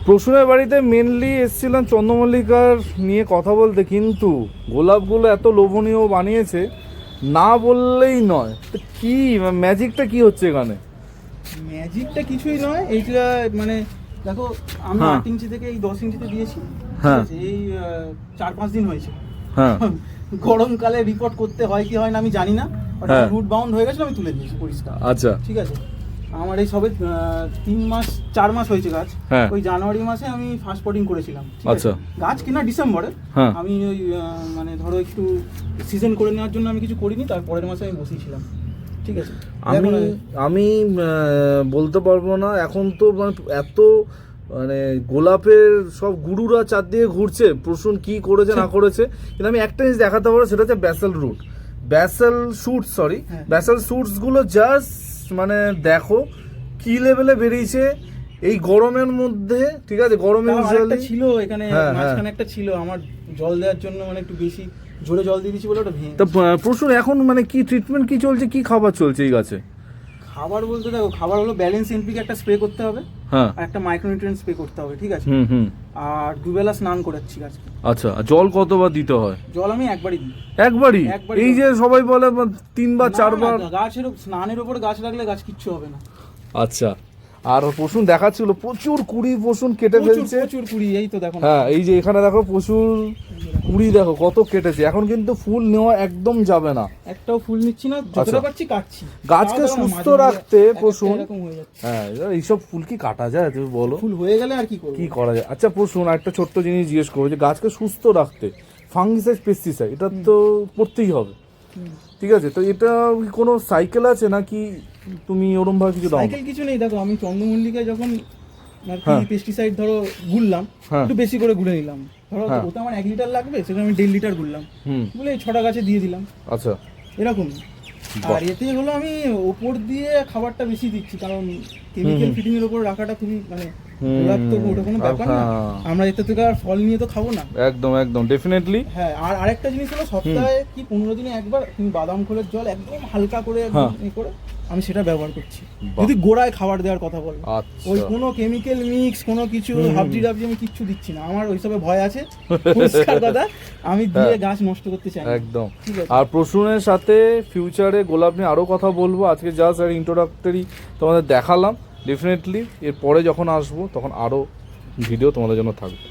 প্রসূনের বাড়িতে মেনলি এসেছিলাম চন্দ্রমল্লিকার নিয়ে কথা বলতে, কিন্তু গোলাপগুলো এত লোভনীয় বানিয়েছে না বললেই নয়। তো কি ম্যাজিকটা কি হচ্ছে এখানে? ম্যাজিকটা কিছুই নয়, এইটা মানে দেখো আমি 8 ইঞ্চি থেকে এই 10 ইঞ্চিতে দিয়েছি। হ্যাঁ। ঠিক আছে, এই 4-5 দিন হয়েছে। হ্যাঁ গরমকালে রিপোর্ট করতে হয় কি হয় না আমি জানি না, বাট হ্যাঁ। রুট বাউন্ড হয়ে গেছিল, আমি তুলে দিয়েছি পরিষ্কার। আচ্ছা। ঠিক আছে, আমার এই সবে 4 মাস হয়েছে গাছ। হ্যাঁ। ওই জানুয়ারি মাসে আমি ফার্স্ট পটিং করেছিলাম। ঠিক আছে, আচ্ছা। গাছ কিনা ডিসেম্বরে। হ্যাঁ। আমি ওই মানে ধরো একটু সিজন করে নেওয়ার জন্য আমি কিছু করিনি, তার পরের মাসে আমি বসিয়েছিলাম। ঠিক আছে, আমি বলতে পারবো না এখন তো, মানে এত মানে গোলাপের সব গুরুরা চারদিকে ঘুরছে, প্রসূন কি করেছে না করেছে, কিন্তু আমি একটা জিনিস দেখাতে পারবো, সেটা হচ্ছে basal root, basal shoots, sorry basal shoots গুলো জাস্ট মানে দেখো কি লেভেলে বেরিয়েছে এই গরমের মধ্যে। ঠিক আছে, গরমে একটা ছিল এখানে, মাঝখানে একটা ছিল, আমার জল দেওয়ার জন্য মানে একটু বেশি জোরে জল দিয়ে দিয়েছি বলে ওটা ভেঙে। তো প্রসূন এখন মানে কি ট্রিটমেন্ট কি চলছে, কি খাবার চলছে এই গাছে? খাবার বলতে দেখো, খাবার হলো ব্যালেন্স এনপিকে একটা স্প্রে করতে হবে, হ্যাঁ, আর একটা মাইক্রোনিউট্রিয়েন্ট স্প্রে করতে হবে। ঠিক আছে, আর দুবেলা স্নান করাচ্ছি গাছকে। আচ্ছা, জল কতবার দিতে হয়? জল আমি একবারই দিই। একবারই? এই যে সবাই বলে 3বার 4বার। গাছের স্নানের উপর গাছ রাখলে গাছ কিচ্ছু হবে না। আচ্ছা, আর প্রসূন দেখাচ্ছিল প্রচুর কুড়ি প্রসূন কেটে ফেলছে। প্রচুর কুড়ি, এই তো দেখো। হ্যাঁ, এই যে এখানে দেখো প্রচুর কুড়ি, দেখো কত কেটেছে। এখন কিন্তু ফুল নেওয়া একদম যাবে না, একটাও ফুল নিচ্ছি না, যতটা পারছি কাটছি। গাছকে সুস্থ রাখতে প্রসূন, হ্যাঁ এইসব ফুল কি কাটা যায় তুমি বলো? ফুল হয়ে গেলে আর কি করব, কি করা যায়? আচ্ছা প্রসূন, একটা ছোট্ট জিনিস জিজ্ঞেস করবো, যে গাছকে সুস্থ রাখতে ফাঙ্গিসাইড পেস্টিসাইড এটা তো করতেই হবে। ঠিক আছে, তো এটা কোনো সাইকেল আছে নাকি তুমি ওরম ভাবে কিছু দাও? সাইকেল কিছু নেই। দেখো আমি চন্দ্রমল্লিকায় যখন পেস্টিসাইড ধরো গুললাম, একটু বেশি করে গুলে নিলাম, ধরো ওটা আমার 1 লিটার লাগবে, সেটা আমি 1.5 লিটার গুললাম, গুলে 6টা গাছে দিয়ে দিলাম। আচ্ছা, এরকম। আর এতে হলো আমি ওপর দিয়ে খাবারটা বেশি দিচ্ছি, কারণ কেমিক্যাল ফিটিং এর উপর রাখাটা খুবই মানে ওটা কোনো ব্যাপার না, আমরা এতে থেকে আর ফল নিয়ে তো খাবো না। একদম একদম ডেফিনেটলি। হ্যাঁ, আর আরেকটা জিনিস হলো, সপ্তাহে কি 15 দিনে একবার তুমি বাদাম খোলের জল একদম হালকা করে করে আমি সেটা ব্যবহার করছি। যদি গোড়ায় খাবার দেওয়ার কথা বল, ওই কোনো কেমিক্যাল মিক্স কোনো কিছু হাবজি ডাবজি আমি কিচ্ছু দিচ্ছি না, আমার ওইসবে ভয় আছে। পরিষ্কার কথা, আমি দিয়ে গাছ নষ্ট করতে চাই না। একদম। আর প্রসূনের সাথে ফিউচারে গোলাপ নিয়ে আরো কথা বলবো, আজকে জাস্ট আর ইন্ট্রোডাক্টরি তোমাদের দেখালাম। ডেফিনেটলি এরপরে যখন আসবো তখন আরো ভিডিও তোমাদের জন্য থাকবে।